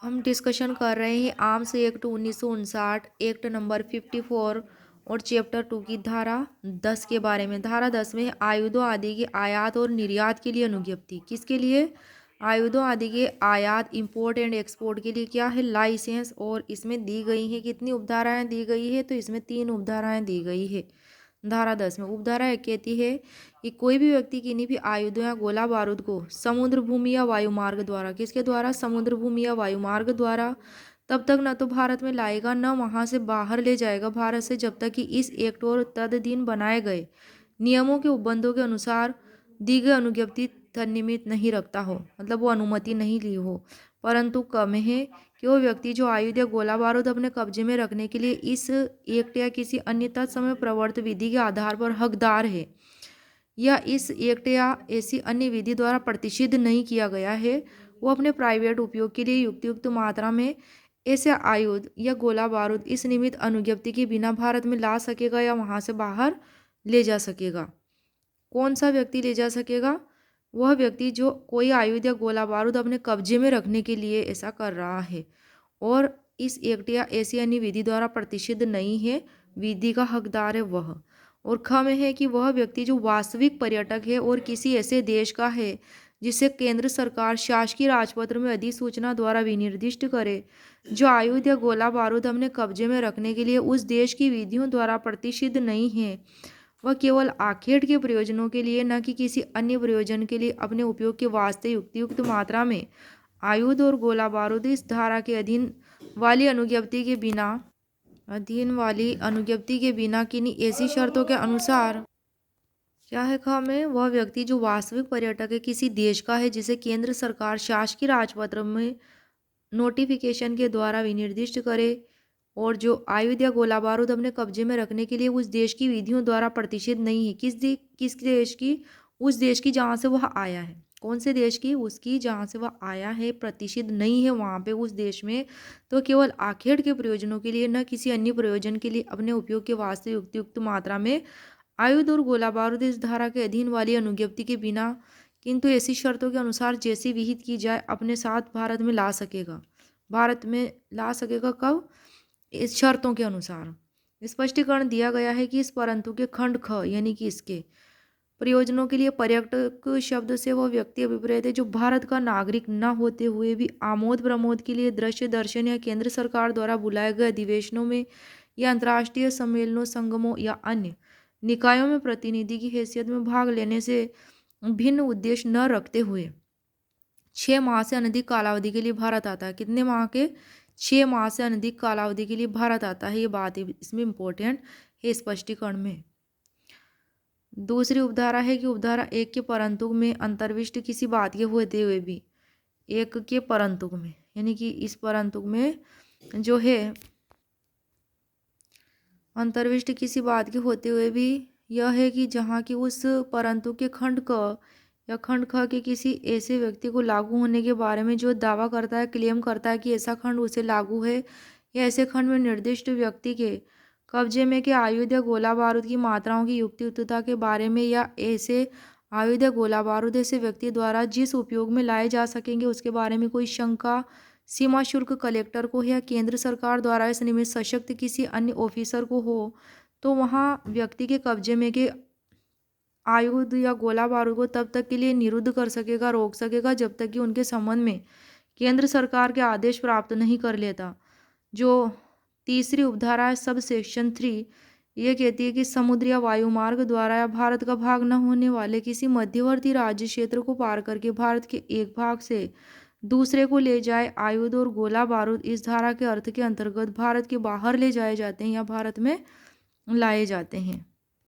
हम डिस्कशन कर रहे हैं आर्म्स एक्ट 1959, एक्ट नंबर 54 और चैप्टर 2 की धारा 10 के बारे में। धारा 10 में आयुधों आदि के आयात और निर्यात के लिए अनुज्ञप्ति। किसके लिए? आयुधों आदि के आयात, इंपोर्ट एंड एक्सपोर्ट के लिए क्या है? लाइसेंस। और इसमें दी गई है कितनी उपधाराएं दी गई है? तो इसमें 3 उपधाराएं दी गई है धारा 10 में। उपधारा 1 कहती है कि कोई भी व्यक्ति किन्हीं भी आयुधों या गोला बारूद को समुद्र, भूमि या वायुमार्ग द्वारा, किसके द्वारा? समुद्र, भूमि या वायुमार्ग द्वारा तब तक न तो भारत में लाएगा न वहां से बाहर ले जाएगा भारत से, जब तक कि इस एक्ट और तदधीन बनाए गए नियमों के उपबंधों के अनुसार दी गई अनुज्ञप्ति तन्निमित नहीं रखता हो, मतलब वो अनुमति नहीं ली हो। परंतु कम है कि वो व्यक्ति जो आयुध या गोला बारूद अपने कब्जे में रखने के लिए इस एक्ट या किसी अन्य तत्समय प्रवर्त विधि के आधार पर हकदार है, या इस एक्ट या ऐसी अन्य विधि द्वारा प्रतिषिद्ध नहीं किया गया है, वो अपने प्राइवेट उपयोग के लिए युक्त मात्रा में ऐसे आयुध या गोला बारूद इस निमित्त अनुज्ञप्ति के बिना भारत में ला सकेगा या वहां से बाहर ले जा सकेगा। कौन सा व्यक्ति ले जा सकेगा? वह व्यक्ति जो कोई आयुध या गोला बारूद अपने कब्जे में रखने के लिए ऐसा कर रहा है और इस एक्ट या ऐसी अन्य विधि द्वारा प्रतिषिद्ध नहीं है, विधि का हकदार है वह। और ख में है कि वह व्यक्ति जो वास्तविक पर्यटक है और किसी ऐसे देश का है जिसे केंद्र सरकार शासकीय राजपत्र में अधिसूचना द्वारा विनिर्दिष्ट करे, जो आयुध या गोला बारूद अपने कब्जे में रखने के लिए उस देश की विधियों द्वारा प्रतिषिद्ध नहीं है, वह केवल आखेट के प्रयोजनों के लिए न कि किसी अन्य प्रयोजन के लिए अपने उपयोग के वास्ते युक्त मात्रा में आयुध और गोला बारूद इस धारा के अधीन वाली अनुज्ञप्ति के बिना किन्हीं ऐसी शर्तों के अनुसार क्या है? ख में वह व्यक्ति जो वास्तविक पर्यटक है, किसी देश का है जिसे केंद्र सरकार शासकीय राजपत्र में नोटिफिकेशन के द्वारा विनिर्दिष्ट करे, और जो आयुध या गोला बारूद अपने कब्जे में रखने के लिए उस देश की विधियों द्वारा प्रतिषिद्ध नहीं है। किस देश की? उस देश की जहाँ से वह आया है। कौन से देश की? उसकी जहाँ से वह आया है, प्रतिषिद्ध नहीं है वहाँ पे उस देश में, तो केवल आखेट के प्रयोजनों के लिए न किसी अन्य प्रयोजन के लिए अपने उपयोग के वास्ते युक्त मात्रा में आयुध और गोला बारूद इस धारा के अधीन वाली अनुज्ञप्ति के बिना किंतु ऐसी शर्तों के अनुसार जैसी विहित की जाए अपने साथ भारत में ला सकेगा। भारत में ला सकेगा कब? इस शर्तों के अनुसार। स्पष्टीकरण दिया गया है कि इस परंतु के खंड ख यानी कि इसके प्रयोजनों के लिए पर्यटक शब्द से वह व्यक्ति अभिप्रेत है जो भारत का नागरिक न होते हुए भी आमोद प्रमोद के लिए दृश्य दर्शन या केंद्र सरकार द्वारा बुलाए गए अधिवेशनों में या अंतर्राष्ट्रीय सम्मेलनों, संगमों या अन्य निकायों में प्रतिनिधि की हैसियत में भाग लेने से भिन्न उद्देश्य न रखते हुए 6 माह से अनधिक कालावधि के लिए भारत आता है। कितने माह के? 6 माह से अनधिक कालावधि के लिए भारत आता है। ये बात इसमें इम्पोर्टेंट है स्पष्टीकरण में। दूसरी उपधारा है कि उपधारा 1 के परंतु में अंतर्विष्ट किसी बात के होते हुए भी, 1 के परंतु में यानी कि इस परंतु में जो है अंतर्विष्ट किसी बात के होते हुए भी यह है कि जहाँ की उस परंतु के खंड क या खंड ख के किसी ऐसे व्यक्ति को लागू होने के बारे में जो दावा करता है, क्लेम करता है कि ऐसा खंड उसे लागू है, या ऐसे खंड में निर्दिष्ट व्यक्ति के कब्जे में के आयुध या गोला बारूद की मात्राओं की युक्तियुक्तता के बारे में, या ऐसे आयुध या गोला बारूद ऐसे व्यक्ति द्वारा जिस उपयोग में लाए जा सकेंगे उसके बारे में कोई शंका सीमा शुल्क कलेक्टर को या केंद्र सरकार द्वारा इस निमित्त सशक्त किसी अन्य ऑफिसर को हो, तो वहाँ व्यक्ति के कब्जे में के आयुध या गोला बारूद को तब तक के लिए निरुद्ध कर सकेगा, रोक सकेगा, जब तक कि उनके संबंध में केंद्र सरकार के आदेश प्राप्त नहीं कर लेता। जो तीसरी उपधारा है सब सेक्शन 3, ये कहती है कि समुद्र या वायुमार्ग द्वारा या भारत का भाग न होने वाले किसी मध्यवर्ती राज्य क्षेत्र को पार करके भारत के एक भाग से दूसरे को ले जाए आयुध और गोला बारूद इस धारा के अर्थ के अंतर्गत भारत के बाहर ले जाए जाते हैं या भारत में लाए जाते हैं।